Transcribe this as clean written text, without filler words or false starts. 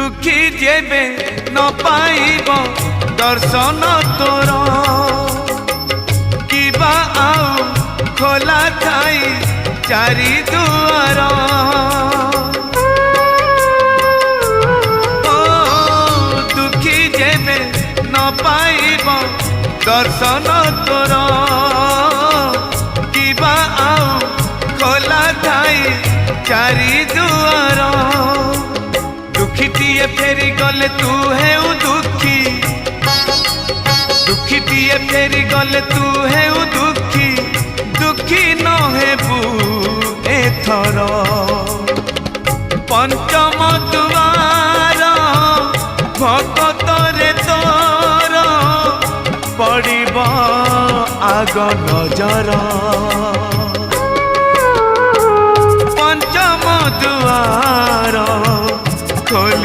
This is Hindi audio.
दुखी जेबे न पाइब दर्शन तोर किबा आउ खोला थाई चारि दुआर ओ दुखी जेबे न पाइब दर्शन तोर किबा आउ खोला थाई चारि दुआर दुखीटीए फेरी गले तू है दुखी दुखीटीए फेरी गले तू है दुखी दुखी न हेबू एथर पंचम दुआर भगतरे तोर पड़िब आग नजर।